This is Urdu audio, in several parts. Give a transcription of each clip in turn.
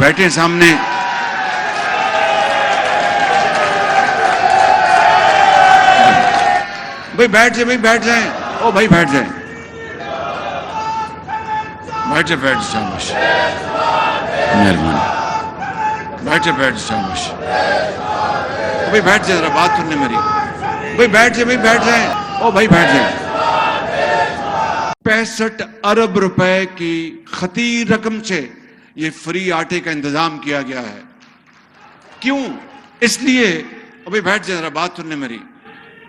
بیٹھے ہیں سامنے. بھائی بیٹھ جائیں, بھائی بیٹھ جائیں, او بھائی بیٹھ جائیں, بیٹھ جائیں, بیٹھ جائیں, شاباش, مہربانی, بیٹھ جائیں, بیٹھ جائیں, شاباش. بھائی بیٹھ جائیں, ذرا بات سننے میری. بھائی بیٹھ جائیں, بھائی بیٹھ جائیں, او بھائی بیٹھ جائیں. 65 ارب روپے کی خطیر رقم سے یہ فری آٹے کا انتظام کیا گیا ہے. کیوں؟ اس لیے, بھائی بیٹھ جائیں, ذرا بات سننے میری.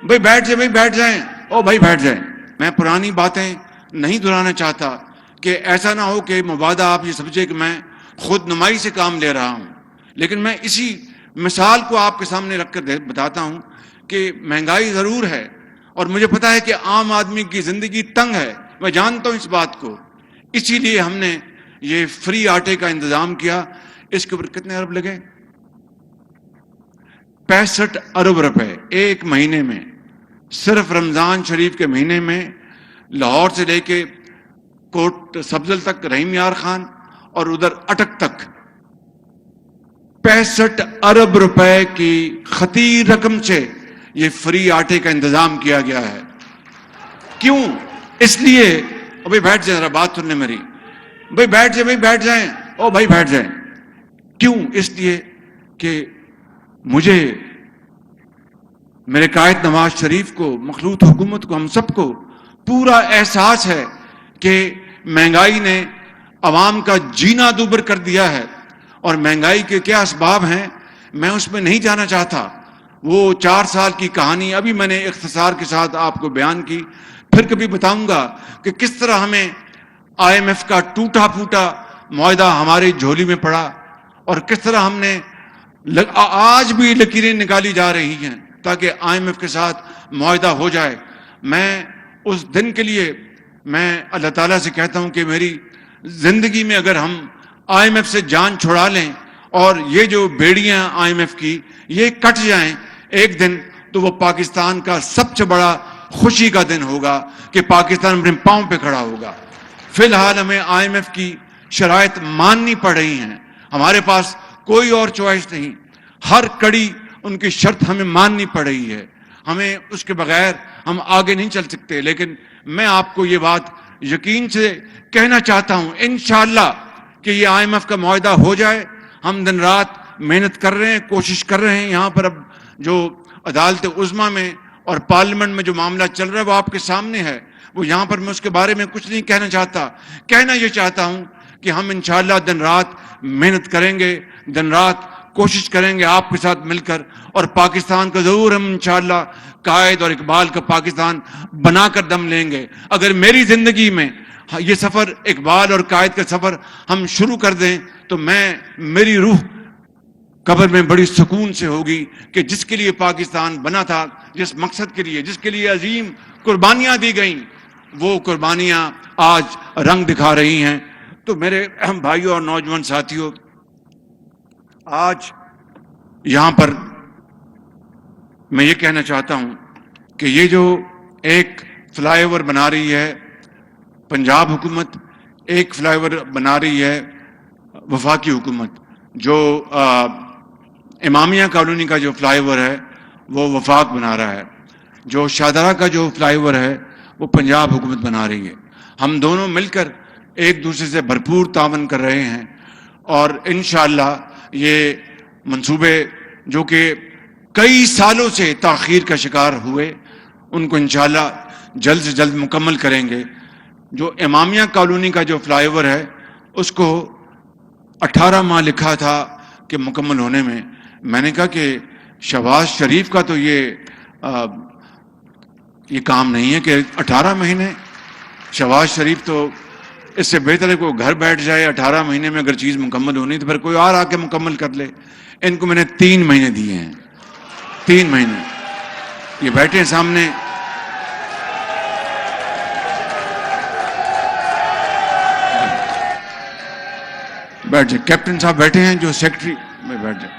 بھائی بیٹھ جائیں, بھائی بیٹھ جائیں, او بھائی بیٹھ جائیں. میں پرانی باتیں نہیں دہرانا چاہتا کہ ایسا نہ ہو کہ مبادہ آپ یہ سمجھے کہ میں خود نمائی سے کام لے رہا ہوں, لیکن میں اسی مثال کو آپ کے سامنے رکھ کر بتاتا ہوں کہ مہنگائی ضرور ہے اور مجھے پتا ہے کہ عام آدمی کی زندگی تنگ ہے, میں جانتا ہوں اس بات کو. اسی لیے ہم نے یہ فری آٹے کا انتظام کیا. اس کے اوپر کتنے ارب لگے؟ 65 ارب روپے ایک مہینے میں. صرف رمضان شریف کے مہینے میں لاہور سے لے کے کوٹ سبزل تک, رحیم یار خان اور ادھر اٹک تک 65 ارب روپے کی خطیر رقم سے یہ فری آٹے کا انتظام کیا گیا ہے. کیوں؟ اس لیے, بھائی بیٹھ جائیں, ذرا بات سننے میری. بھائی بیٹھ جائیں, بھائی بیٹھ جائیں, او بھائی بیٹھ جائیں. کیوں؟ اس لیے کہ مجھے, میرے قائد نواز شریف کو, مخلوط حکومت کو, ہم سب کو پورا احساس ہے کہ مہنگائی نے عوام کا جینا دوبر کر دیا ہے. اور مہنگائی کے کیا اسباب ہیں میں اس میں نہیں جانا چاہتا. وہ 4 سال کی کہانی ابھی میں نے اختصار کے ساتھ آپ کو بیان کی. پھر کبھی بتاؤں گا کہ کس طرح ہمیں IMF کا ٹوٹا پھوٹا معاہدہ ہماری جھولی میں پڑا اور کس طرح ہم نے آج بھی لکیریں نکالی جا رہی ہیں تاکہ IMF کے ساتھ معاہدہ ہو جائے. میں اس دن کے لیے میں اللہ تعالیٰ سے کہتا ہوں کہ میری زندگی میں اگر ہم IMF سے جان چھڑا لیں اور یہ جو بیڑیاں IMF کی یہ کٹ جائیں ایک دن, تو وہ پاکستان کا سب سے بڑا خوشی کا دن ہوگا کہ پاکستان اپنے پاؤں پہ کھڑا ہوگا. فی الحال ہمیں IMF کی شرائط ماننی پڑ رہی ہیں, ہمارے پاس کوئی اور چوائس نہیں. ہر کڑی ان کی شرط ہمیں ماننی پڑ رہی ہے, ہمیں اس کے بغیر ہم آگے نہیں چل سکتے. لیکن میں آپ کو یہ بات یقین سے کہنا چاہتا ہوں انشاءاللہ کہ یہ IMF کا معاہدہ ہو جائے. ہم دن رات محنت کر رہے ہیں, کوشش کر رہے ہیں. یہاں پر اب جو عدالت عظمیٰ میں اور پارلیمنٹ میں جو معاملہ چل رہا ہے وہ آپ کے سامنے ہے. وہ یہاں پر میں اس کے بارے میں کچھ نہیں کہنا چاہتا. کہنا یہ چاہتا ہوں کہ ہم انشاءاللہ دن رات محنت کریں گے, دن رات کوشش کریں گے آپ کے ساتھ مل کر, اور پاکستان کا ضرور ہم انشاءاللہ قائد اور اقبال کا پاکستان بنا کر دم لیں گے. اگر میری زندگی میں یہ سفر, اقبال اور قائد کا سفر ہم شروع کر دیں تو میری روح قبر میں بڑی سکون سے ہوگی کہ جس کے لیے پاکستان بنا تھا, جس مقصد کے لیے, جس کے لیے عظیم قربانیاں دی گئیں, وہ قربانیاں آج رنگ دکھا رہی ہیں. تو میرے بھائیوں اور نوجوان ساتھیوں, آج یہاں پر میں یہ کہنا چاہتا ہوں کہ یہ جو ایک فلائی اوور بنا رہی ہے پنجاب حکومت, ایک فلائی اوور بنا رہی ہے وفاقی حکومت. جو امامیہ کالونی کا جو فلائی اوور ہے وہ وفاق بنا رہا ہے, جو شاہدرہ کا جو فلائی اوور ہے وہ پنجاب حکومت بنا رہی ہے. ہم دونوں مل کر ایک دوسرے سے بھرپور تعاون کر رہے ہیں اور انشاءاللہ یہ منصوبے جو کہ کئی سالوں سے تاخیر کا شکار ہوئے ان کو انشاءاللہ جلد سے جلد مکمل کریں گے. جو امامیہ کالونی کا جو فلائی اوور ہے اس کو 18 ماہ لکھا تھا کہ مکمل ہونے میں. میں نے کہا کہ شہباز شریف کا تو یہ کام نہیں ہے کہ 18 مہینے. شہباز شریف تو اس سے بہتر ہے کوئی گھر بیٹھ جائے, 18 مہینے میں اگر چیز مکمل ہونی تو پھر کوئی اور آ کے مکمل کر لے. ان کو میں نے 3 مہینے دیے ہیں, 3 مہینے. یہ بیٹھے ہیں سامنے, بیٹھ جائیں. کیپٹن صاحب بیٹھے ہیں جو سیکرٹری میں, بیٹھ جائیں.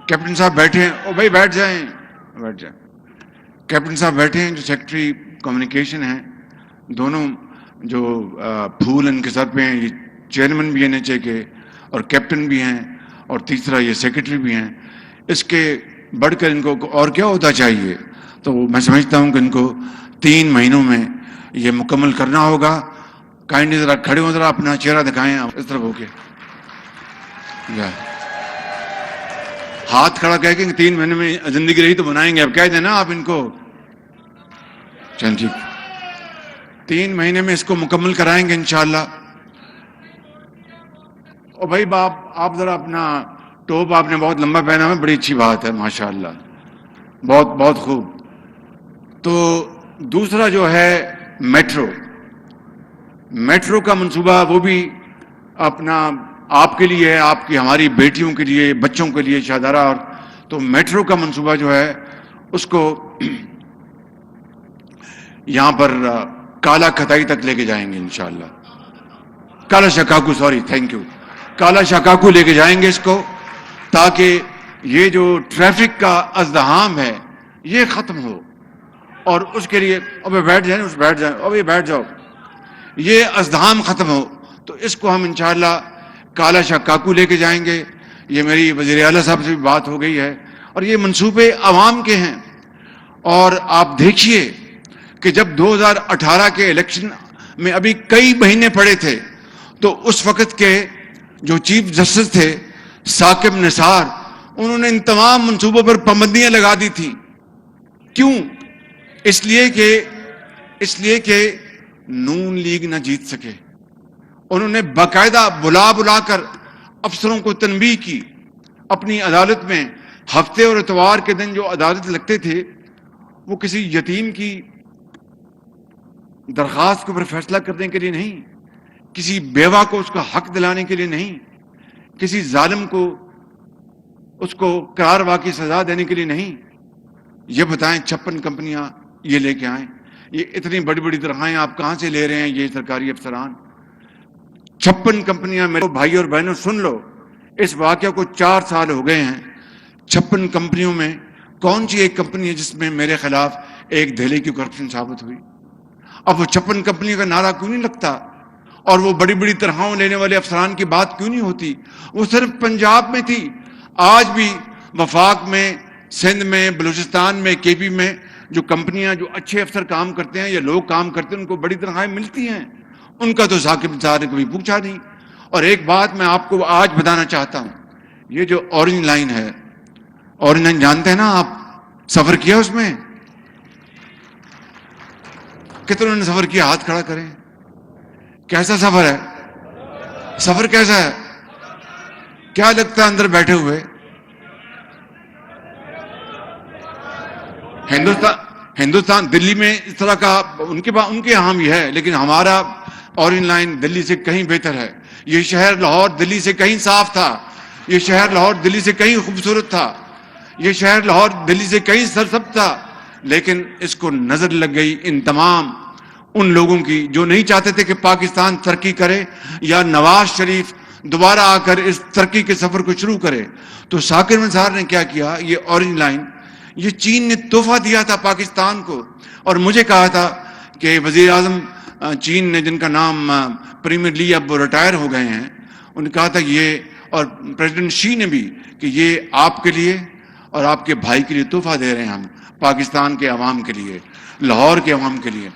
کیپٹن صاحب بیٹھے ہیں, او بھائی بیٹھ جائیں, بیٹھ جائیں. کیپٹن صاحب بیٹھے ہیں جو سیکرٹری کمیونیکیشن ہیں. دونوں جو پھول ان کے سر پہ ہیں, یہ چیئرمین بھی NHA کے, اور کیپٹن بھی ہیں اور تیسرا یہ سیکرٹری بھی ہیں. اس کے بڑھ کر ان کو اور کیا ہوتا چاہیے؟ تو میں سمجھتا ہوں کہ ان کو 3 مہینوں میں یہ مکمل کرنا ہوگا. کائنڈلی ذرا کھڑے ہو, ذرا اپنا چہرہ دکھائیں اس طرف ہو کے. ہاتھ کھڑا کہہ کے 3 مہینے میں زندگی رہی تو بنائیں گے. اب کہہ دیں نا آپ ان کو. چل ٹھیک, 3 مہینے میں اس کو مکمل کرائیں گے انشاءاللہ. اور بھائی باپ آپ ذرا اپنا ٹوپ آپ نے بہت لمبا پہنا ہے, بڑی اچھی بات ہے ماشاءاللہ, بہت بہت خوب. تو دوسرا جو ہے میٹرو کا منصوبہ, وہ بھی اپنا آپ کے لیے, آپ کی ہماری بیٹیوں کے لیے, بچوں کے لیے شاہدارہ. اور تو میٹرو کا منصوبہ جو ہے اس کو یہاں پر کالا کھتائی تک لے کے جائیں گے انشاءاللہ. کالا شکاکو, سوری, تھینک یو, کالا شکاکو لے کے جائیں گے اس کو, تاکہ یہ جو ٹریفک کا ازدحام ہے یہ ختم ہو. اور اس کے لیے ابھی بیٹھ جاؤ, یہ ازدحام ختم ہو. تو اس کو ہم انشاءاللہ کالا شکاکو لے کے جائیں گے. یہ میری وزیر اعلیٰ صاحب سے بھی بات ہو گئی ہے, اور یہ منصوبے عوام کے ہیں. اور آپ دیکھیے کہ جب 2018 کے الیکشن میں ابھی کئی مہینے پڑے تھے, تو اس وقت کے جو چیف جسٹس تھے ثاقب نثار, انہوں نے ان تمام منصوبوں پر پابندیاں لگا دی تھیں. کیوں؟ اس لیے کہ نون لیگ نہ جیت سکے. انہوں نے باقاعدہ بلا کر افسروں کو تنبیہ کی. اپنی عدالت میں ہفتے اور اتوار کے دن جو عدالت لگتے تھے, وہ کسی یتیم کی درخواست کے اوپر فیصلہ کرنے کے لیے نہیں, کسی بیوہ کو اس کا حق دلانے کے لیے نہیں, کسی ظالم کو اس کو قرار واقعی سزا دینے کے لیے نہیں. یہ بتائیں 56 کمپنیاں یہ لے کے آئیں, یہ اتنی بڑی بڑی تنخواہیں آپ کہاں سے لے رہے ہیں یہ سرکاری افسران؟ 56 کمپنیاں. میرے بھائی اور بہنوں سن لو, اس واقعہ کو 4 سال ہو گئے ہیں. 56 کمپنیوں میں کون سی ایک کمپنی ہے جس میں میرے خلاف ایک دہلی کی کرپشن ثابت ہوئی؟ اب وہ 56 کمپنیوں کا نعرہ کیوں نہیں لگتا؟ اور وہ بڑی بڑی تنخواہیں لینے والے افسران کی بات کیوں نہیں ہوتی؟ وہ صرف پنجاب میں تھی. آج بھی وفاق میں, سندھ میں, بلوچستان میں, کے پی میں جو کمپنیاں, جو اچھے افسر کام کرتے ہیں یا لوگ کام کرتے ہیں, ان کو بڑی تنخواہیں ملتی ہیں. ان کا تو ثاقب نثار نے کبھی پوچھا نہیں. اور ایک بات میں آپ کو آج بتانا چاہتا ہوں, یہ جو اورنج لائن ہے, اورنج لائن جانتے ہیں نا آپ, سفر کیا اس میں؟ کتنوں نے سفر کیا؟ ہاتھ کھڑا کریں. کیسا سفر ہے؟ سفر کیسا ہے؟ کیا لگتا ہے اندر بیٹھے ہوئے؟ ہندوستان دلی میں اس طرح کا ان کے یہاں بھی ہے, لیکن ہمارا اورنج لائن دلی سے کہیں بہتر ہے. یہ شہر لاہور دلی سے کہیں صاف تھا, یہ شہر لاہور دلی سے کہیں خوبصورت تھا, یہ شہر لاہور دلی سے کہیں سرسبز تھا. لیکن اس کو نظر لگ گئی ان تمام ان لوگوں کی جو نہیں چاہتے تھے کہ پاکستان ترقی کرے یا نواز شریف دوبارہ آ کر اس ترقی کے سفر کو شروع کرے. تو ثاقب نثار نے کیا کیا؟ یہ اورنج لائن یہ چین نے تحفہ دیا تھا پاکستان کو. اور مجھے کہا تھا کہ وزیر اعظم چین نے, جن کا نام پریمیر لی, اب وہ ریٹائر ہو گئے ہیں, انہوں نے کہا تھا یہ, اور پریزیڈنٹ شی نے بھی, کہ یہ آپ کے لیے اور آپ کے بھائی کے لیے تحفہ دے رہے ہیں ہم, پاکستان کے عوام کے لیے, لاہور کے عوام کے لیے.